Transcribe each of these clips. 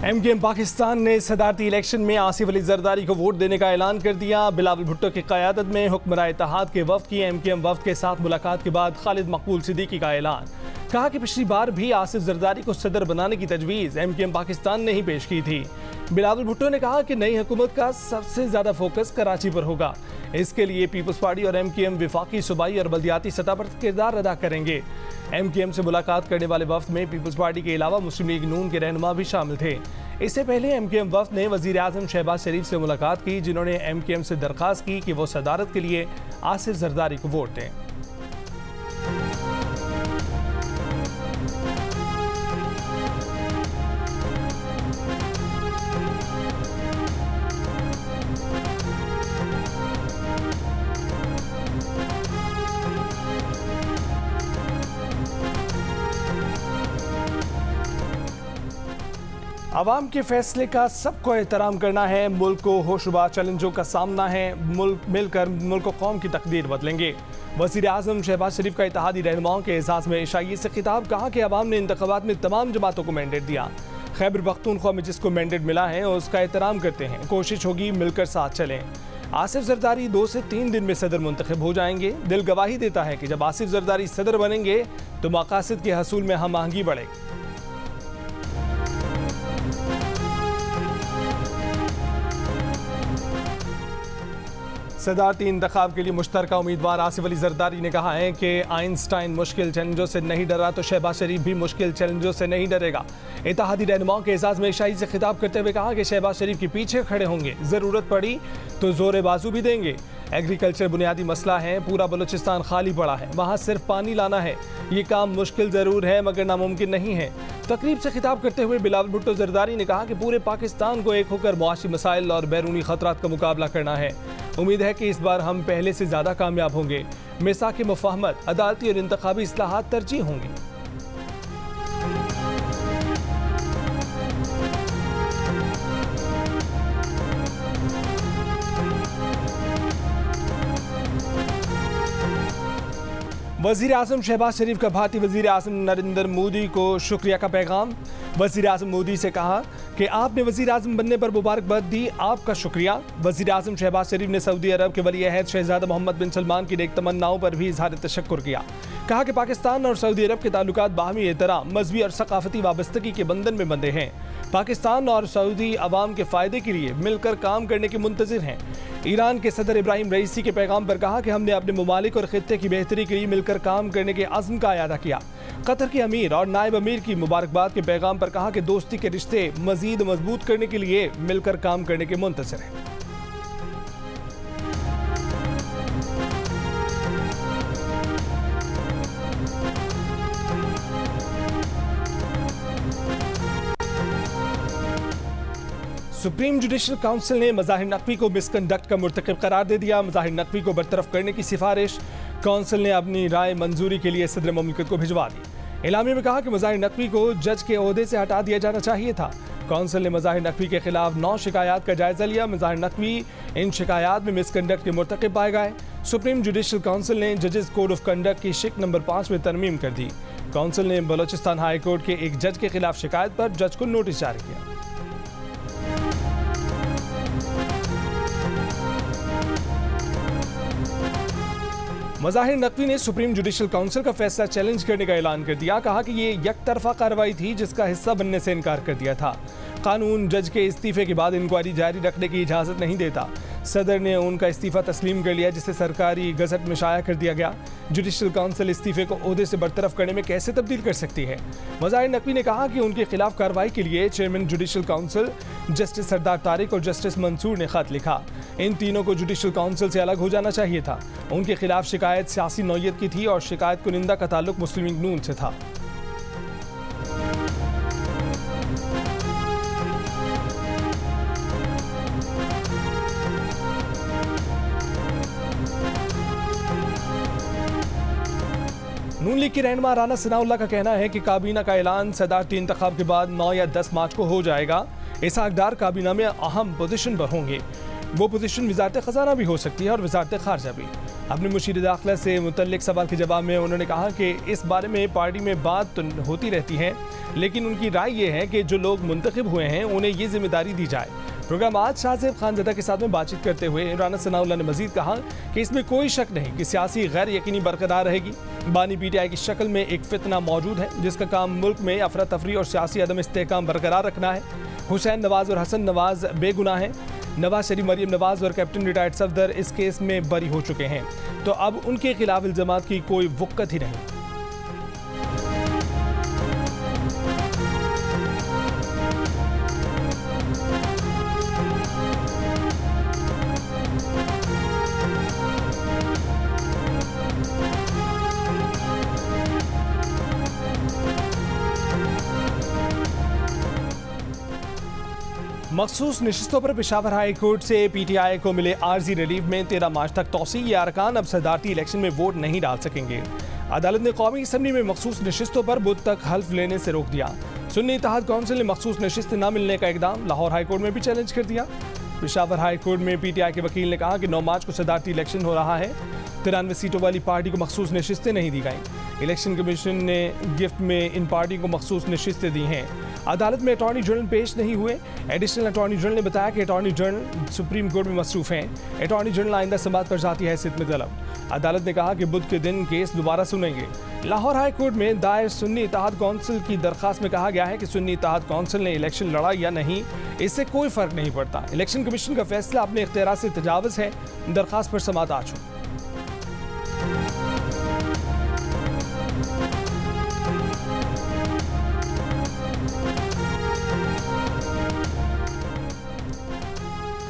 MQM Pakistan ने सदारती election में आसिफ अली जरदारी को वोट देने का ऐलान कर दिया। बिलावल भुट्टो की क़यादत में हुक्मरान इत्तेहाद के वफ़द की एमकेएम वफ़द के साथ मुलाकात के बाद खालिद मकबूल सिद्दीकी का ऐलान। कहा कि पिछली बार भी आसिफ जरदारी को सदर बनाने की तजवीज़ एमकेएम पाकिस्तान ने ही पेश की थी। बिलावल भुट्टो ने कहा कि नई हुकूमत का सबसे ज़्यादा फोकस कराची पर होगा। इसके लिए पीपल्स पार्टी और एमकेएम विफाकी, सूबाई और बल्दियाती सतह पर किरदार अदा करेंगे। एमकेएम से मुलाकात करने वाले वफ़द में पीपल्स पार्टी के अलावा मुस्लिम लीग नून के रहनुमा भी शामिल थे। इससे पहले एमकेएम वफ़द ने वज़ीर आज़म शहबाज शरीफ से मुलाकात की, जिन्होंने एमकेएम से दरख्वास्त की कि वो सदारत के लिए आसिफ जरदारी को वोट दें। अवाम के फैसले का सबको एहतराम करना है। मुल्क को होशरुबा चैलेंजों का सामना है। मुल्क मिलकर मुल्क को कौम की तकदीर बदलेंगे। वज़ीर आज़म शहबाज शरीफ का इत्तेहादी रहनुमाओं के एजाज़ में ईशाई से खिताब। कहा कि अवाम ने इंतखाबात में तमाम जमातों को मैंडेट दिया। खैबर पख्तूनख्वा में जिसको मैंडेट मिला है उसका एहतराम करते हैं। कोशिश होगी मिलकर साथ चलें। आसिफ जरदारी 2 से 3 दिन में सदर मुंतखब हो जाएंगे। दिल गवाही देता है कि जब आसिफ जरदारी सदर बनेंगे तो मकासद के हसूल में हम आहंगी बढ़ेगी। सदारती इंतखाब के लिए मुश्तरका उम्मीदवार आसिफ अली जरदारी ने कहा है कि आइंस्टाइन मुश्किल चैलेंजों से नहीं डरा तो शहबाज शरीफ भी मुश्किल चैलेंजों से नहीं डरेगा। इत्तेहादी रहनुमाओं के एजाज़ में ईशाई से खिताब करते हुए कहा कि शहबाज शरीफ के पीछे खड़े होंगे, ज़रूरत पड़ी तो जोर बाजू भी देंगे। एग्रीकल्चर बुनियादी मसला है, पूरा बलूचिस्तान खाली पड़ा है, वहाँ सिर्फ पानी लाना है। ये काम मुश्किल ज़रूर है मगर नामुमकिन नहीं है। तकरीब से खिताब करते हुए बिलावल भुट्टो जरदारी ने कहा कि पूरे पाकिस्तान को एक होकर मुआशी मसाइल और बैरूनी खतरात का मुकाबला करना है। उम्मीद है कि इस बार हम पहले से ज़्यादा कामयाब होंगे। मिसाक मुफाहमत, अदालती और इंतखाबी इस्लाहात तरजीह होंगी। वज़ीर आज़म शहबाज शरीफ का भारतीय वज़ीर आज़म नरेंद्र मोदी को शुक्रिया का पैगाम। वज़ीर आज़म मोदी से कहा कि आपने वज़ीर आज़म बनने पर मुबारकबाद दी, आपका शुक्रिया। वज़ीर आज़म शहबाज शरीफ ने सऊदी अरब के वली अहद शहज़ादा मोहम्मद बिन सलमान की नेक तमन्नाओं पर भी इज़हार तशक्कुर किया। कहा कि पाकिस्तान और सऊदी अरब के ताल्लुकात बाहमी एहतराम, मजहबी और सकाफती वाबस्तगी के बंधन में बंधे हैं। पाकिस्तान और सऊदी अवाम के फ़ायदे के लिए मिलकर काम करने के मुंतज़िर हैं। ईरान के सदर इब्राहिम रईसी के पैगाम पर कहा कि हमने अपने ममालिक और खित्ते की बेहतरी के लिए मिलकर काम करने के अज़्म का अयादा किया। कतर के अमीर और नायब अमीर की मुबारकबाद के पैगाम पर कहा कि दोस्ती के रिश्ते मज़ीद मजबूत करने के लिए मिलकर काम करने के मुंतज़िर हैं। सुप्रीम जुडिशल काउंसिल ने मज़ाहिर नकवी को मिसकंडक्ट का मुर्तकिब करार दे दिया। मज़ाहिर नकवी को बरतरफ करने की सिफारिश काउंसिल ने अपनी राय मंजूरी के लिए सदर मुमलिकत को भिजवा दी। इलामी में कहा कि मज़ाहिर नकवी को जज के ओहदे से हटा दिया जाना चाहिए था। काउंसिल ने मज़ाहिर नकवी के खिलाफ 9 शिकायत का जायजा लिया। मज़ाहिर नकवी इन शिकायत में मिसकंडक्ट के मुर्तकिब पाए गए। सुप्रीम जुडिशल काउंसिल ने जजेस कोड ऑफ कंडक्ट की शिक नंबर 5 में तरमीम कर दी। काउंसिल ने बलोचिस्तान हाई कोर्ट के एक जज के खिलाफ शिकायत पर जज को नोटिस जारी किया। मज़ाहिर नकवी ने सुप्रीम जुडिशल काउंसिल का फैसला चैलेंज करने का ऐलान कर दिया। कहा कि ये यकतरफा कार्रवाई थी जिसका हिस्सा बनने से इनकार कर दिया था। कानून जज के इस्तीफे के बाद इंक्वायरी जारी रखने की इजाज़त नहीं देता। सदर ने उनका इस्तीफ़ा तस्लीम कर लिया, जिसे सरकारी गज़ट में शाया कर दिया गया। जुडिशल काउंसिल इस्तीफे को ओहदे से बरतरफ करने में कैसे तब्दील कर सकती है। मज़ाहिर नकवी ने कहा कि उनके खिलाफ कार्रवाई के लिए चेयरमैन जुडिशल काउंसिल जस्टिस सरदार तारिक और जस्टिस मंसूर ने खत लिखा। इन तीनों को जुडिशल काउंसिल से अलग हो जाना चाहिए था। उनके खिलाफ शिकायत सियासी नौयत की थी और शिकायत कुनिंदा का ताल्लुक मुस्लिम लीग नून से था। नून लीग की रहनुमा राना सनाउल्लाह का कहना है कि काबीना का ऐलान सदारती इंतखाब के बाद 9 या 10 मार्च को हो जाएगा। इसहाक डार काबीना में अहम पोजीशन पर होंगे। वो पोजीशन वज़ारत ख़ज़ाना भी हो सकती है और वज़ारत ख़ारजा भी। अपने मुशीर दाखिला से मुतल्लिक सवाल के जवाब में उन्होंने कहा कि इस बारे में पार्टी में बात तो होती रहती है, लेकिन उनकी राय ये है कि जो लोग मुंतखब हुए हैं उन्हें ये जिम्मेदारी दी जाए। प्रोग्राम आज शाहजेब खानज़दा के साथ में बातचीत करते हुए राना सनाउल्लाह ने मजीद कहा कि इसमें कोई शक नहीं कि सियासी गैर यकीनी बरकरार रहेगी। बानी PTI की शक्ल में एक फितना मौजूद है जिसका काम मुल्क में अफरा तफरी और सियासी अदम इस्तेहकाम बरकरार रखना है। हुसैन नवाज और हसन नवाज बेगुनाह हैं। नवाज शरीफ, मरियम नवाज और कैप्टन रिटायर्ड सफदर इस केस में बरी हो चुके हैं, तो अब उनके खिलाफ इल्जामात की कोई वक़्त ही नहीं। मखसूस नशिस्तों पर पेशावर हाई कोर्ट से PTI को मिले आर्जी रिलीफ में 13 मार्च तक तौसी। ये अरकान अब सदारती इलेक्शन में वोट नहीं डाल सकेंगे। अदालत ने कौमी असम्बली में मखसूस नशिस्तों पर बुध तक हल्फ लेने से रोक दिया। सुन्नी इत्तेहाद काउंसिल ने मखसूस नशिस्त न मिलने का इकदाम लाहौर हाई कोर्ट में भी चैलेंज कर दिया। पेशावर हाई कोर्ट में PTI के वकील ने कहा कि 9 मार्च को सदारती इलेक्शन हो रहा है। 93 सीटों वाली पार्टी को मखसूस नशिस्तें नहीं दी गईं। इलेक्शन कमीशन ने गिफ्ट में इन पार्टी को मखसूस नशिस्तें दी हैं। अदालत में अटॉर्नी जनरल पेश नहीं हुए। एडिशनल अटॉर्नी जनरल ने बताया कि अटॉर्नी जनरल सुप्रीम कोर्ट में मसरूफ हैं। अटॉर्नी जनरल आइंदा समात पर जाती हैसियत में तलब। अदालत ने कहा कि बुध के दिन केस दोबारा सुनेंगे। लाहौर हाई कोर्ट में दायर सुन्नी इत्तेहाद काउंसिल की दरखास्त में कहा गया है कि सुन्नी इत्तेहाद काउंसिल ने इलेक्शन लड़ा या नहीं, इससे कोई फर्क नहीं पड़ता। इलेक्शन कमीशन का फैसला अपने इख्तियार से तजावज़ है। दरखास्त पर समात आ चुकी।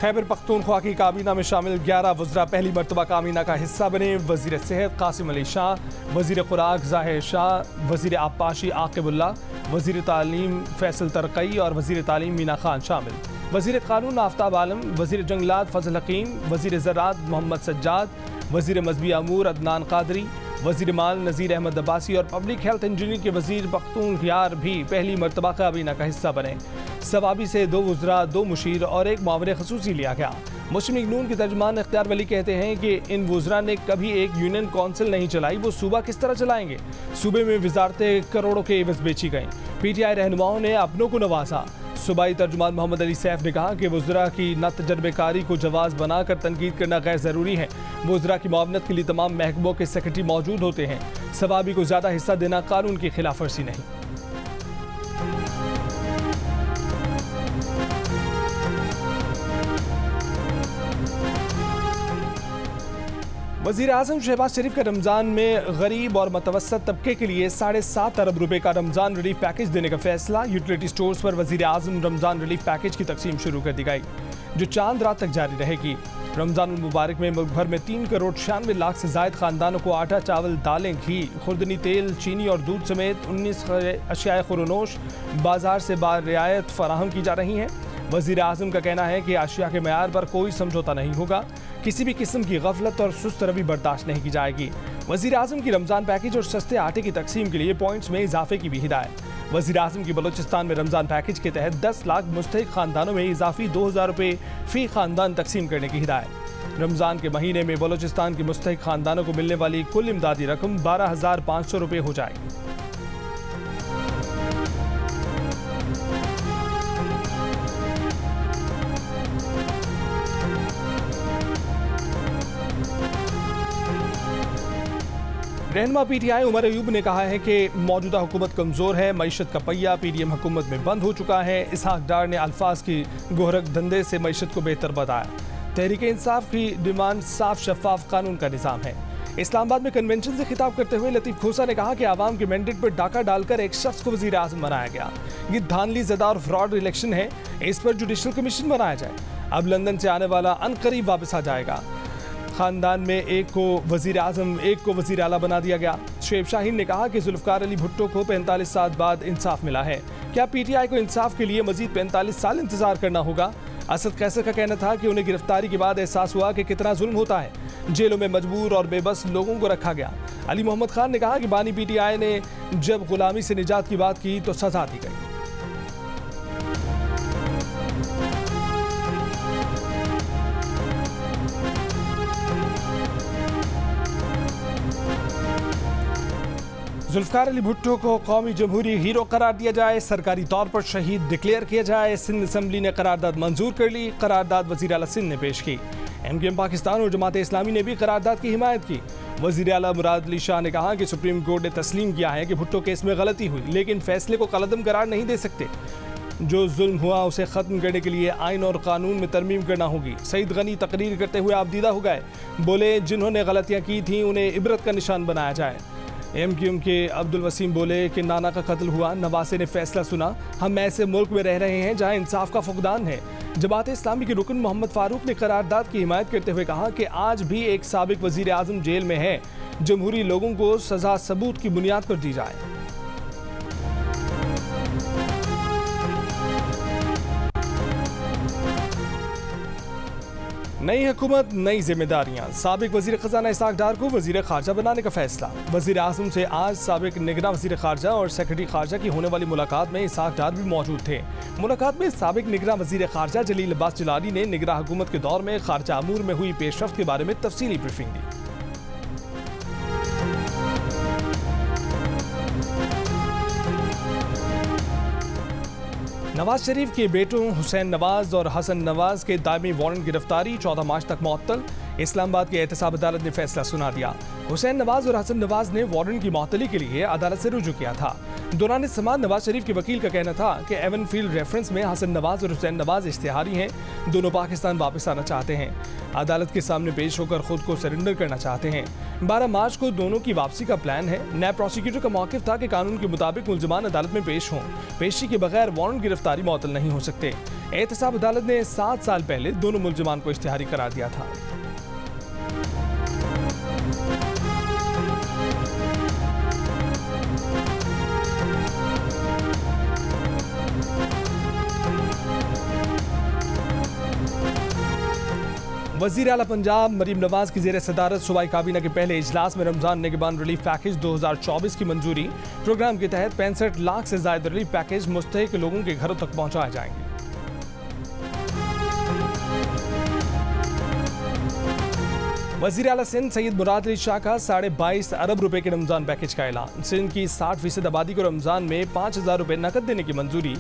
खैबर पख्तूनख्वा की काबीना में शामिल 11 वज़रा पहली मरतबा काबीना का हिस्सा बने। वज़ीर सेहत कासिम अली शाह, वज़ीर खुराक ज़ाहिर शाह, वज़ीर आबपाशी आकिबुल्ला, वज़ीर तालीम फैसल तरकई और वज़ीर तालीम मीना खान शामिल। वज़ीर कानून आफ्ताब आलम, वज़ीर जंगलात फजल हकीम, वज़ीर ज़राअत मोहम्मद सज्जाद, वज़ीर मजहबी अमूर अदनान कादरी, वज़ीर माल नज़ीर अहमद अब्बासी और पब्लिक हेल्थ इंजीनियर के वज़ीर पख्तूनख्यार भी पहली मरतबा काबीना का हिस्सा बने। सवाबी से 2 वज़रा, 2 मुशीर और 1 मामले खसूसी लिया गया। मुस्लिम लीग नून के तर्जमान इख्तियार वली कहते हैं कि इन वज़रा ने कभी एक यूनियन कौंसिल नहीं चलाई, वो सूबा किस तरह चलाएंगे। सूबे में वजारतें करोड़ों के एवज बेची गईं। PTI रहनुमाओं ने अपनों को नवाजा। सूबाई तर्जुमान मोहम्मद अली सैफ ने कहा कि वज़रा की न तजर्बेकारी को जवाज़ बनाकर तनकीद करना गैर ज़रूरी है। वज़रा की मुआवनत के लिए तमाम महकमों के सेक्रेटरी मौजूद होते हैं। सवाबी को ज़्यादा हिस्सा देना कानून की खिलाफ वर्जी नहीं। वज़ीर आज़म शहबाज शरीफ का रमज़ान में गरीब और मतवसत तबके के लिए 7.5 अरब रुपए का रमज़ान रिलीफ पैकेज देने का फैसला। यूटिलिटी स्टोर्स पर वज़ीर आज़म रमज़ान रिलीफ पैकेज की तकसीम शुरू कर दी गई, जो चांद रात तक जारी रहेगी। रमज़ान मुबारक में मुल्क भर में 3 करोड़ 96 लाख से ज़ायद ख़ानदानों को आटा, चावल, दालें, घी, खुर्दनी तेल, चीनी और दूध समेत 19 अशियाए खुरोनोश बाजार से बारियायत फराहम की जा रही हैं। वज़ीर आज़म का कहना है कि आशिया के मयार पर कोई समझौता नहीं होगा। किसी भी किस्म की गफलत और सुस्त रवि बर्दाश्त नहीं की जाएगी। वज़ीर आज़म की रमज़ान पैकेज और सस्ते आटे की तकसीम के लिए पॉइंट्स में इजाफे की भी हिदायत। वज़ीर आज़म की बलोचिस्तान में रमज़ान पैकेज के तहत 10 लाख मुस्तहिक ख़ानदानों में इजाफी 2000 रुपये फ़ी ख़ानदान तकसीम करने की हिदायत। रमज़ान के महीने में बलोचिस्तान के मुस्तहिक ख़ानदानों को मिलने वाली कुल इमदादी रकम 12,500 रुपये हो जाएगी। रहनुमा PTI उमर अयूब ने कहा है कि मौजूदा हुकूमत कमज़ोर है, मईशत का पहिया PDM हुकूमत में बंद हो चुका है। इसहाक डार ने अल्फाज की गोहरक धंधे से मईशत को बेहतर बताया। तहरीक इंसाफ की डिमांड साफ शफाफ कानून का निज़ाम है। इस्लामाबाद में कन्वेंशन से खिताब करते हुए लतीफ़ खोसा ने कहा कि आवाम के मैंडेट पर डाका डालकर एक शख्स को वज़ीर आज़म बनाया गया। ये धांधली ज़दा और फ्रॉड इलेक्शन है, इस पर जुडिशल कमीशन बनाया जाए। अब लंदन से आने वाला अनकरीब वापस आ जाएगा। खानदान में एक को वज़ीर आज़म, एक को वज़ीर आला बना दिया गया। शुएब शाहीन ने कहा कि जुल्फ़कार अली भुट्टो को 45 साल बाद इंसाफ मिला है। क्या PTI को इंसाफ के लिए मज़ीद 45 साल इंतजार करना होगा? असद कैसर का कहना था कि उन्हें गिरफ्तारी के बाद एहसास हुआ कि कितना जुल्म होता है। जेलों में मजबूर और बेबस लोगों को रखा गया। अली मोहम्मद खान ने कहा कि बानी PTI ने जब गुलामी से निजात की बात की तो सजा दी गई। जुल्फकार अली भुट्टो को कौमी जमहूरी हीरो करार दिया जाए, सरकारी तौर पर शहीद डिक्लेयर किया जाए। सिंध असम्बली ने करारदाद मंजूर कर ली। करारदाद वज़ीर आला सिंध ने पेश की। MQM पाकिस्तान और जमात इस्लामी ने भी करारदाद की हिमायत की। वज़ीर आला मुराद अली शाह ने कहा कि सुप्रीम कोर्ट ने तस्लीम किया है कि भुट्टो केस में गलती हुई, लेकिन फैसले को कलअदम करार नहीं दे सकते। जो जुल्म हुआ उसे ख़त्म करने के लिए आइन और कानून में तरमीम करना होगी। सईद गनी तकरीर करते हुए आपदीदा हो गए, बोले जिन्होंने गलतियाँ की थीं उन्हें इबरत का निशान बनाया जाए। MQM के अब्दुल वसीम बोले कि नाना का कत्ल हुआ, नवासे ने फैसला सुना। हम ऐसे मुल्क में रह रहे हैं जहां इंसाफ का फुकदान है। जमात इस्लामी के रुकन मोहम्मद फारूक ने करारदाद की हिमायत करते हुए कहा कि आज भी एक साबिक वजीर आज़म जेल में है। जमहूरी लोगों को सजा सबूत की बुनियाद पर दी जाए। नई हुकूमत, नई जिम्मेदारियां। साबिक वजीर खजाना इसाक डार को वजीर खारजा बनाने का फैसला। वजीर आज़म से आज साबिक निगरान वजीर खारजा और सेक्रेटरी खारजा की होने वाली मुलाकात में इसाक डार भी मौजूद थे। मुलाकात में साबिक निगरान वजीर खारजा जलील अब्बास जिलानी ने निगरान हुकूमत के दौर में खारजा अमूर में हुई पेशरफ्त के बारे में तफसीली ब्रीफिंग दी। नवाज शरीफ के बेटों हुसैन नवाज और हसन नवाज के दायमी वारंट गिरफ्तारी 14 मार्च तक मुअत्तल। इस्लामाबाद की एहतसाब अदालत ने फैसला सुना दिया। हुसैन नवाज और हसन नवाज ने वारंट की मुअत्तली के लिए अदालत से रुजू किया था। दौरान समात नवाज शरीफ के वकील का कहना था कि एवनफील्ड रेफरेंस में हसन नवाज और हुसैन नवाज इश्तिहारी हैं। दोनों पाकिस्तान वापस आना चाहते हैं। अदालत के सामने पेश होकर खुद को सरेंडर करना चाहते हैं। 12 मार्च को दोनों की वापसी का प्लान है। नायब प्रोसिक्यूटर का मौक़िफ़ था कि कानून के मुताबिक मुल्ज़िमान अदालत में पेश हों। पेशी के बगैर वारंट गिरफ्तारी मुअत्तल नहीं हो सकते। एहतसाब अदालत ने 7 साल पहले दोनों मुल्ज़िमान को इश्तिहारी करार दिया था। वज़ीर आला पंजाब मरीम नवाज की ज़ेर सदारत सूबाई काबीना के पहले इजलास में रमज़ान निगहबान रिलीफ पैकेज 2024 की मंजूरी। प्रोग्राम के तहत 65 लाख से ज़ायद रिलीफ पैकेज मुस्तहिक लोगों के घरों तक पहुँचाए जाएंगे। वज़ीर आला सिंध सैयद मुराद अली शाह का 22.5 अरब रुपए के रमज़ान पैकेज का ऐलान। सिंध की 60% आबादी को रमज़ान में 5,000 रुपए नकद देने की मंजूरी।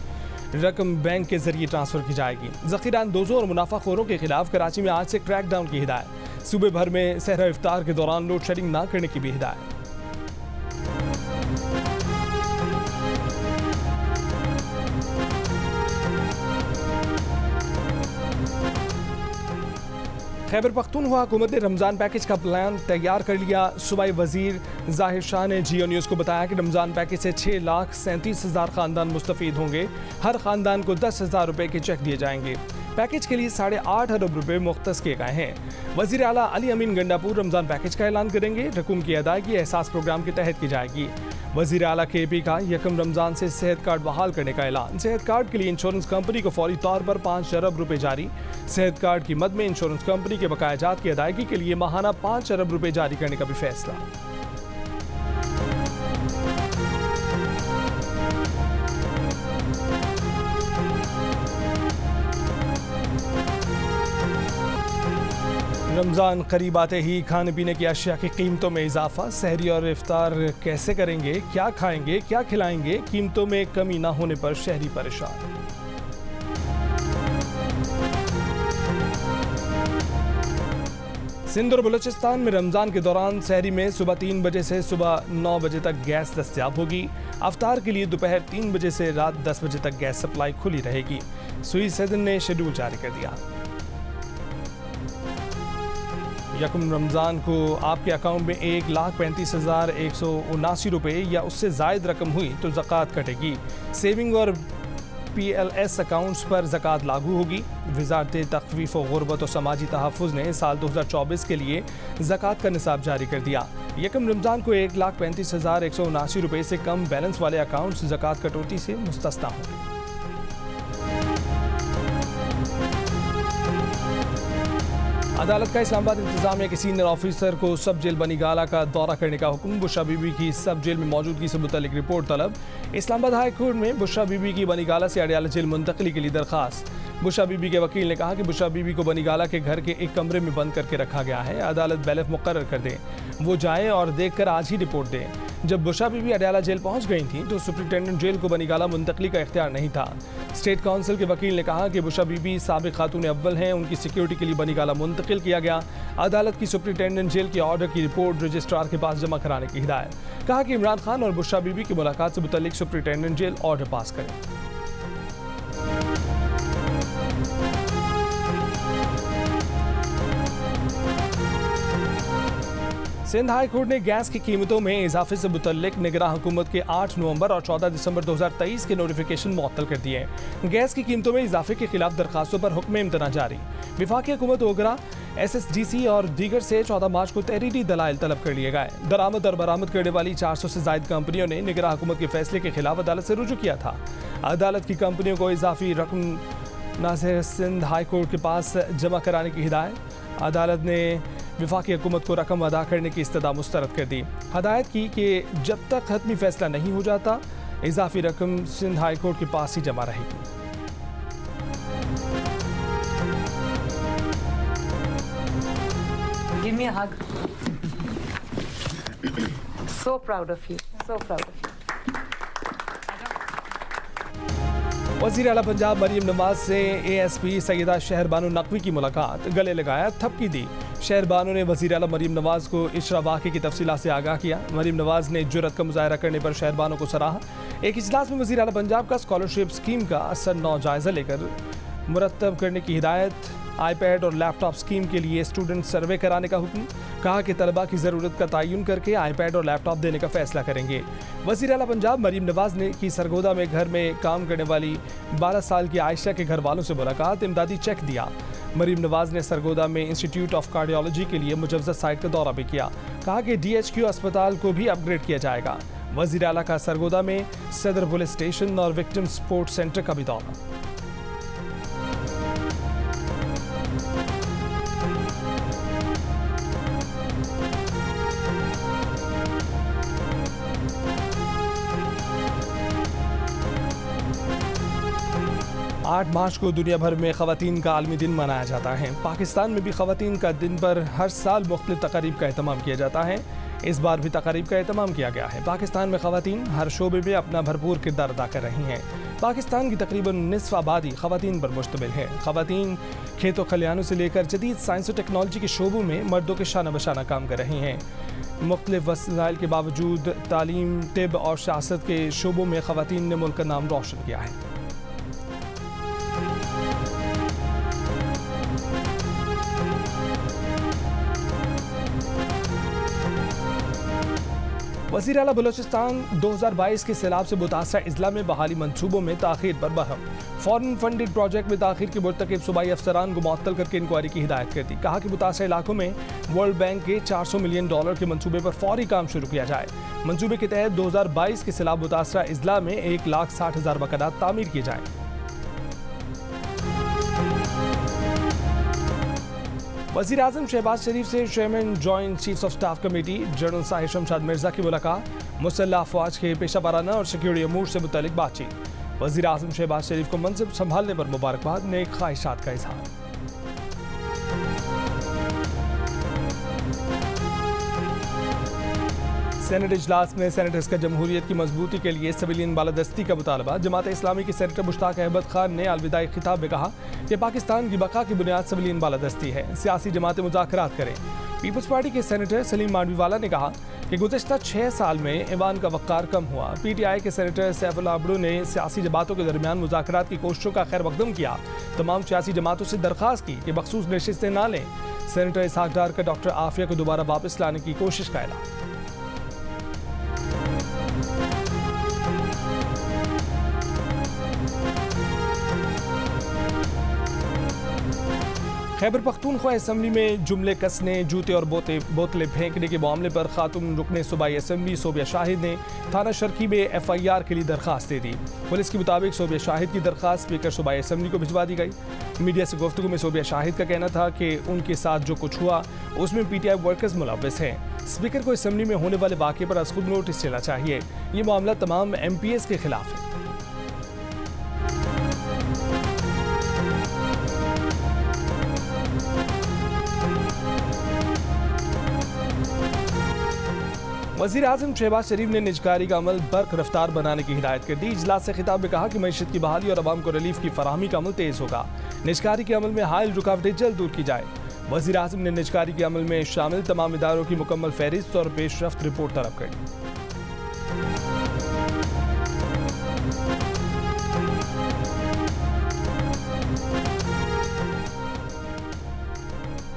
रकम बैंक के जरिए ट्रांसफर की जाएगी। ज़ख़ीरा अंदोज़ों और मुनाफाखोरों के खिलाफ कराची में आज से क्रैकडाउन की हिदायत। सूबे भर में सहरा इफ्तार के दौरान लोड शेडिंग न करने की भी हिदायत। खैबर पख्तूनख्वा हुकूमत ने रमज़ान पैकेज का प्लान तैयार कर लिया। सूबाई वजीर जाहिर शाह ने जियो न्यूज़ को बताया कि रमज़ान पैकेज से 6,37,000 ख़ानदान मुस्तफ़ीद होंगे। हर ख़ानदान को 10,000 रुपये के चेक दिए जाएंगे। पैकेज के लिए 8.5 अरब रुपये मुख्तस किए गए हैं। वज़ीर आला अली अमीन गंडापुर रमज़ान पैकेज का ऐलान करेंगे। रकूम की अदायगी एहसास प्रोग्राम के तहत की जाएगी। वज़ीर आला KP का यकम रमज़ान से सेहत कार्ड बहाल करने का ऐलान। सेहत कार्ड के लिए इंश्योरेंस कंपनी को फौरी तौर पर 5 अरब रुपये जारी। सेहत कार्ड की मद में इंश्योरेंस कंपनी के बकायाजात की अदायगी के लिए माहाना 5 अरब रुपये जारी करने का भी फैसला। रमज़ान करीब आते ही खाने पीने की अशिया की कीमतों में इजाफा। सहरी और इफ्तार कैसे करेंगे, क्या खाएंगे, क्या खिलाएंगे, कीमतों में कमी न होने पर शहरी परेशान। सिंध और बलूचिस्तान में रमज़ान के दौरान सहरी में सुबह 3 बजे से सुबह 9 बजे तक गैस दस्तयाब होगी। अफ्तार के लिए दोपहर 3 बजे से रात 10 बजे तक गैस सप्लाई खुली रहेगी। सुई सदन ने शेड्यूल जारी कर दिया। यकम रमज़ान को आपके अकाउंट में 1,35,179 रुपये या उससे ज़ायद रकम हुई तो ज़कात कटेगी। सेविंग और PLS अकाउंट्स पर ज़कात लागू होगी। वज़ारत तख़फ़ीफ़ व ग़ुरबत और समाजी तहफ़्फ़ुज़ ने साल 2024 के लिए ज़कात का निसाब जारी कर दिया। यकम रमज़ान को 1,35,179 रुपये से कम बैलेंस वाले अकाउंट्स ज़कात कटौती से मुस्तस्ना होंगे। अदालत का इस्लामाबाद इंतजामिया के सीनियर ऑफिसर को सब जेल बनीगाला का दौरा करने का हुक्म। बुशरा बीबी की सब जेल में मौजूदगी से मुतल्लिक रिपोर्ट तलब। इस्लामाबाद हाई कोर्ट में बुशरा बीबी की बनीगाला से अडयाला जेल मुंतकली के लिए दरखास्त। बुशरा बीबी के वकील ने कहा कि बुशरा बीबी को बनीगाला के घर के एक कमरे में बंद करके रखा गया है। अदालत बैलेफ मुकर्रर कर दे, वो जाए और देख कर आज ही रिपोर्ट दें। जब बुशा बीबी अडयाला जेल पहुंच गई थी तो सुप्रिंटेंडेंट जेल को बनीगाला मुंतकली का इख्तियार नहीं था। स्टेट काउंसिल के वकील ने कहा कि बुशा बीबी साबिक खातून अव्वल हैं, उनकी सिक्योरिटी के लिए बनीगाला मुंतकिल किया गया। अदालत की सुप्रिंटेंडेंट जेल के ऑर्डर की रिपोर्ट रजिस्ट्रार के पास जमा कराने की हिदायत। कहा कि इमरान खान और बुशा बीबी की मुलाकात से मुतल्लिक सुप्रिंटेंडेंट जेल ऑर्डर पास करें। सिंध हाई कोर्ट ने गैस की कीमतों में इजाफे से मुतल्लिक निगरान हुकूमत के 8 नवंबर और 14 दिसंबर 2023 के नोटिफिकेशन मुअत्तल कर दिए हैं। गैस की कीमतों में इजाफे के खिलाफ दरखास्तों पर हुक्म इम्तना जारी। वफाकी हुकूमत ओगरा, SSDC और दीगर से 14 मार्च को तहरीरी दलाइल तलब कर लिए गए। दरामद और बरामद करने वाली 400 से जायद कंपनियों ने निगरान हुकूमत के फैसले के खिलाफ अदालत से रुजू किया था। अदालत की कंपनियों को इजाफी रकम नाज़िर सिंध हाई कोर्ट के पास जमा कराने की हिदायत। अदालत ने वफाकी हुकूमत को रकम अदा करने की इस्तदा मुस्तरद कर दी। हदायत की कि जब तक हतमी फैसला नहीं हो जाता इजाफी रकम सिंध हाई कोर्ट के पास ही जमा रहेगी। Give me a hug. So proud of you. So proud of you. वज़ीर आला पंजाब मरीम नवाज से ASP सैयदा शहरबानो नकवी की मुलाकात, गले लगाया, थपकी दी। शहरबानो ने वज़ीर आला मरीम नवाज को इशरा वाक़े की तफसीलात से आगाह किया। मरीम नवाज ने जुर्रत का मुजाहरा करने पर शहरबानो को सराहा। एक इजलास में वज़ीर आला पंजाब का स्कॉलरशिप स्कीम का असर नौ जायज़ा लेकर मुरतब करने की हिदायत। iPad और लैपटॉप स्कीम के लिए स्टूडेंट सर्वे कराने का हुक्म। कहा कि तलबा की ज़रूरत का तयन करके iPad और लैपटॉप देने का फैसला करेंगे। वज़ीर आला पंजाब मरीम नवाज ने की सरगोदा में घर में काम करने वाली 12 साल की आयशा के घर वालों से मुलाकात, इमदादी चेक दिया। मरीम नवाज ने सरगोदा में इंस्टीट्यूट ऑफ कार्डियोलॉजी के लिए मुजव्वज़ साइट का दौरा भी किया। कहा कि DHQ अस्पताल को भी अपग्रेड किया जाएगा। वज़ीर आला का सरगोदा में सदर पुलिस स्टेशन और विक्टिम सपोर्ट सेंटर का भी दौरा। आठ मार्च को दुनिया भर में ख़वातीन का आलमी दिन मनाया जाता है। पाकिस्तान में भी ख़वातीन का दिन पर हर साल मुख्तलिफ तकारीब का एहतमाम किया जाता है। इस बार भी तकारीब का एहतमाम किया गया है। पाकिस्तान में ख़वातीन हर शोबे में अपना भरपूर किरदार अदा कर रही हैं। पाकिस्तान की तकरीबन निस्फ आबादी ख़वातीन पर मुश्तमिल है। ख़वातीन खेतों खलियानों से लेकर जदीद साइंस और टेक्नोलॉजी के शोबों में मर्दों के शाना बशाना काम कर रही हैं। मुख्तलिफ वसाइल के बावजूद तालीम, तिब और सियासत के शोबों में ख़वातीन ने मुल्क का नाम रोशन किया है। वज़ीर आला बलोचिस्तान 2022 के सैलाब से मुतासरा अजला में बहाली मंसूबों में ताख़ीर पर बहम। फॉरेन फंडेड प्रोजेक्ट में ताख़ीर के मुर्तकिब सूबाई अफसरान को मुअत्तल करके इंक्वायरी की हिदायत कर दी। कहा कि मुतासरा इलाकों में वर्ल्ड बैंक के $400 मिलियन के मंसूबे पर फौरी काम शुरू किया जाए। मंसूबे के तहत 2022 के सैलाब मुतासरा अजला में 1,60,000 मकानात तामीर किए जाएँ। वज़ीर आज़म शहबाज शरीफ से chairman joint chiefs of staff committee general Sahir Shamshad Mirza की मुलाकात, मुसल्लह अफवाज के पेशा वाराना और सिक्योरिटी अमूर से मुतल्लिक बातचीत। वज़ीर आज़म शहबाज शरीफ को मनसब संभालने पर मुबारकबाद, नेक ख्वाहिशात का इजहार। सेनेट इजलास में सेनेटर्स का जमहूरियत की मजबूती के लिए सिविलियन बालादस्ती का मुतालबा। जमात इस्लामी के सेनेटर मुश्ताक अहमद खान ने अलविदाई खिताब में कहा कि पाकिस्तान की बका की बुनियाद सिविलियन बालादस्ती है। सियासी जमातें मुज़ाकरात करें। पीपल्स पार्टी के सेनेटर सलीम मांडवीवाला ने कहा कि गुज़श्ता 6 साल में ईवान का वक़ार कम हुआ। PTI के सेनेटर सैफुल्लाह अब्दू ने सियासी जमातों के दरमियान मुज़ाकरात की कोशिशों का खैर मकदम किया। तमाम सियासी जमातों से दरख्वास्त की कि मखसूस नशिस्तें ना लें। सेनेटर इसहाक डार का डॉक्टर आफिया को दोबारा वापस लाने की कोशिश का ऐलान। खैबर पख्तूनख्वा असम्बली में जुमले कसने, जूते और बोतलें फेंकने के मामले पर खातून रुकने सूबाई असम्बली सोबिया शाहिद ने थाना शर्की में FIR के लिए दरख्वास्त दे दी। पुलिस के मुताबिक सोबिया शाहिद की दरख्वास्त स्पीकर सूबाई असम्बली को भिजवा दी गई। मीडिया से गुफ्तगू में सोबिया शाहिद का कहना था कि उनके साथ जो कुछ हुआ उसमें PTI वर्कर्स मुलव्वस हैं। स्पीकर को असम्बली में होने वाले वाक़े पर अज़ खुद नोटिस लेना चाहिए। ये मामला तमाम MPs के खिलाफ है। वज़ीर आज़म शहबाज शरीफ ने निजकारी का अमल बर्क रफ्तार बनाने की हिदायत कर दी। इजलास से खिताब में कहा कि मईशत की बहाली और आवाम को रिलीफ की फराहमी का अमल तेज़ होगा। निजकारी के अमल में हायल रुकावटें जल्द दूर की जाए। वज़ीर आज़म ने निजकारी के अमल में शामिल तमाम इदारों की मुकम्मल फहरिस्त और पेशरफ्त रिपोर्ट तलब कर दी।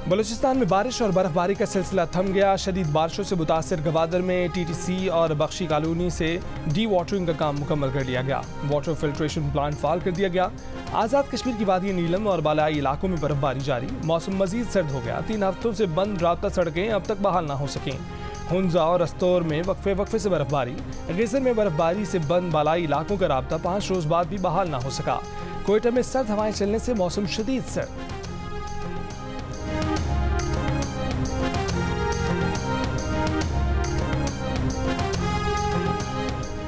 बलूचिस्तान में बारिश और बर्फबारी का सिलसिला थम गया। शदीद बारिशों से मुतासर गवादर में TTC और बख्शी कॉलोनी से डी वाटरिंग का काम मुकम्मल कर लिया गया। वाटर फिल्ट्रेशन प्लांट फाल कर दिया गया। आज़ाद कश्मीर की वादी नीलम और बालाई इलाकों में बर्फबारी जारी। मौसम मजीद सर्द हो गया। 3 हफ्तों से बंद राब्ता सड़कें अब तक बहाल ना हो सकें। हुंजा और अस्तौर में वक्फे से बर्फबारी। गीजर में बर्फबारी से बंद बालाई इलाकों का राब्ता 5 रोज बाद भी बहाल ना हो सका। कोयटा में सर्द हवाएं चलने से मौसम शदीद सर्द।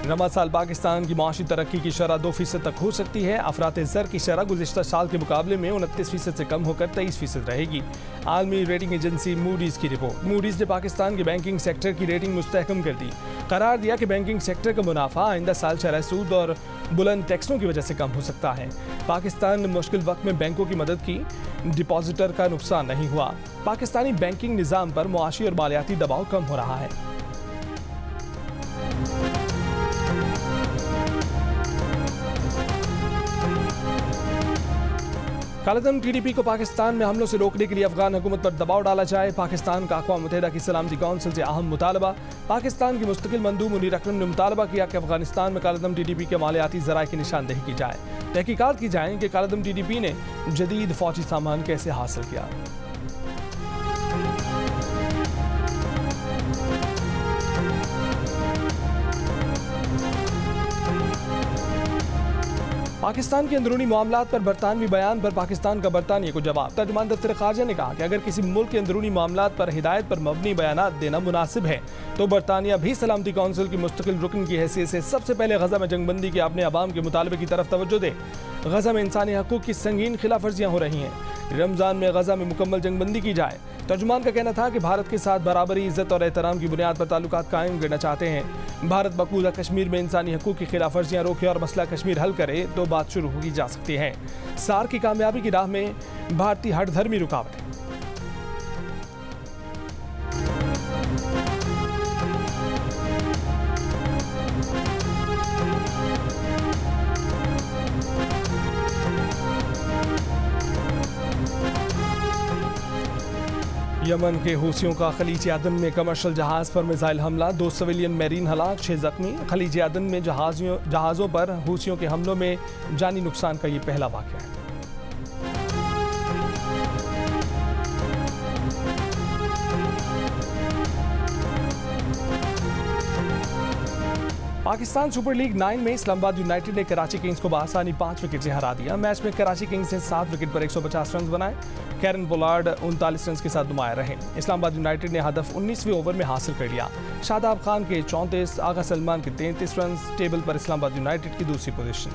रमा साल पाकिस्तान की माशी तरक्की की शरह 2% तक हो सकती है। अफरात ज़र की शरह गुज़िश्ता साल के मुकाबले में 29% से कम होकर 23% रहेगी। आलमी रेटिंग एजेंसी मूडीज़ की रिपोर्ट। मूडीज़ ने पाकिस्तान के बैंकिंग सेक्टर की रेटिंग मुस्तहकम कर दी। करार दिया कि बैंकिंग सेक्टर का मुनाफा आइंदा साल शरह सूद और बुलंद टैक्सों की वजह से कम हो सकता है। पाकिस्तान ने मुश्किल वक्त में बैंकों की मदद की। डिपॉजिटर का नुकसान नहीं हुआ। पाकिस्तानी बैंकिंग निज़ाम पर मुआशी और मालियाती दबाव कम हो रहा है। कालादम TDP को पाकिस्तान में हमलों से रोकने के लिए अफगान हुकूमत पर दबाव डाला जाए। पाकिस्तान का अक़वाम मुत्तहिदा की सलामती कौंसिल से अहम मुतालबा। पाकिस्तान की मुस्तकिल मंदूब मुनीर अकरम ने मुतालबा किया कि अफगानिस्तान में कालादम TDP के मालियाती ज़राए की निशानदेही की जाए। तहकीकात की जाए कि कालादम TDP ने जदीद फौजी सामान कैसे हासिल किया। पाकिस्तान के अंदरूनी मामलात पर बरतानवी बयान पर पाकिस्तान का बरतानिया को जवाब। तर्जुमान दफ्तर खारजा ने कहा कि अगर किसी मुल्क के अंदरूनी मामलात पर हिदायत पर मबनी बयानात देना मुनासिब है तो बरतानिया भी सलामती कौंसिल की मुस्तकिल रुकन की हैसियत से सबसे पहले गजा में जंगबंदी के अपने अवाम के मुतालबे की तरफ तवज्जो दे। गजा में इंसानी हकूक की संगीन खिलाफ वर्जियाँ हो रही हैं। रमजान में गजा में मुकम्मल जंगबंदी की जाए। तर्जुमान का कहना था कि भारत के साथ बराबरी, इज्जत और एहतराम की बुनियाद पर ताल्लुकात कायम करना चाहते हैं। भारत मकबूजा कश्मीर में इंसानी हकूक की खिलाफ वर्जियाँ रोके और मसला कश्मीर हल करे तो बात शुरू की जा सकती है। सार्क की कामयाबी की राह में भारतीय हठधर्मी रुकावट। यमन के हूसियों का खलीज अदन में कमर्शियल जहाज पर मिसाइल हमला। 2 सिविलियन मैरीन हलाक, 6 जख्मी। खलीज अदन में जहाज़ों पर हूसियों के हमलों में जानी नुकसान का ये पहला वाक़या है। पाकिस्तान सुपर लीग 9 में इस्लामाबाद यूनाइटेड ने कराची किंग्स को बआसानी 5 विकेट से हरा दिया। मैच में कराची किंग्स ने 7 विकेट पर 150 रन बनाए। कैरन पोलार्ड 39 रन के साथ नुमाया रहे। इस्लामाबाद यूनाइटेड ने हदफ 19वें ओवर में हासिल कर लिया। शादाब खान के 34, आगा सलमान के 33 रन। टेबल पर इस्लामाबाद यूनाइटेड की दूसरी पोजीशन।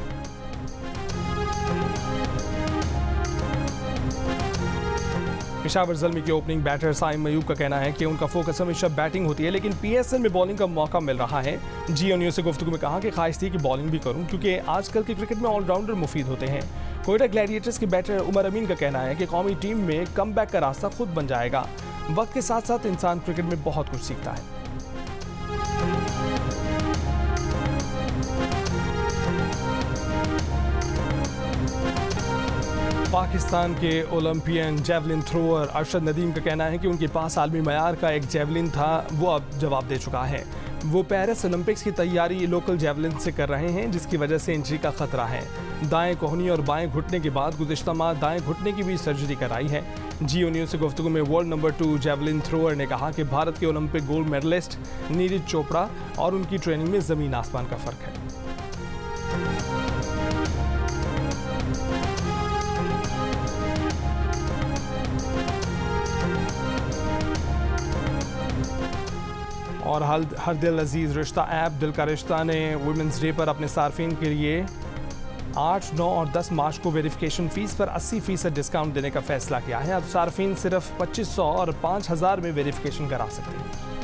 पेशावर ज़ल्मी के ओपनिंग बैटर साइम मयूब का कहना है कि उनका फोकस हमेशा बैटिंग होती है, लेकिन PSL में बॉलिंग का मौका मिल रहा है। जियो न्यूज़ से गुफ्तगू में कहा कि ख्वाहिश थी कि बॉलिंग भी करूं क्योंकि आजकल के क्रिकेट में ऑलराउंडर मुफीद होते हैं। कोयटा ग्लैडिएटर्स के बैटर उमर अमीन का कहना है कि कौमी टीम में कमबैक का रास्ता खुद बन जाएगा। वक्त के साथ साथ इंसान क्रिकेट में बहुत कुछ सीखता है। पाकिस्तान के Olympian javelin thrower Arshad Nadeem का कहना है कि उनके पास आलमी मयार का एक जेवलिन था, वो अब जवाब दे चुका है। वो पेरिस ओलंपिक्स की तैयारी लोकल जेवलिन से कर रहे हैं, जिसकी वजह से इंजरी का खतरा है। दाएं कोहनी और बाएं घुटने के बाद गुज़िश्ता माह दाएं घुटने की भी सर्जरी कराई है। जियो न्यूज़ से गुफ्तगू में वर्ल्ड नंबर 2 जेवलिन थ्रोअर ने कहा कि भारत के Olympic gold medalist Neeraj Chopra और उनकी ट्रेनिंग में ज़मीन आसमान का फ़र्क है। और हर दिल अजीज़ रिश्ता ऐप दिल का रिश्ता ने वुमेंस डे पर अपने सार्फिन के लिए 8, 9 और 10 मार्च को वेरिफिकेशन फ़ीस पर 80% डिस्काउंट देने का फैसला किया है। अब सार्फिन सिर्फ 2500 और 5000 में वेरिफिकेशन करा सकते हैं।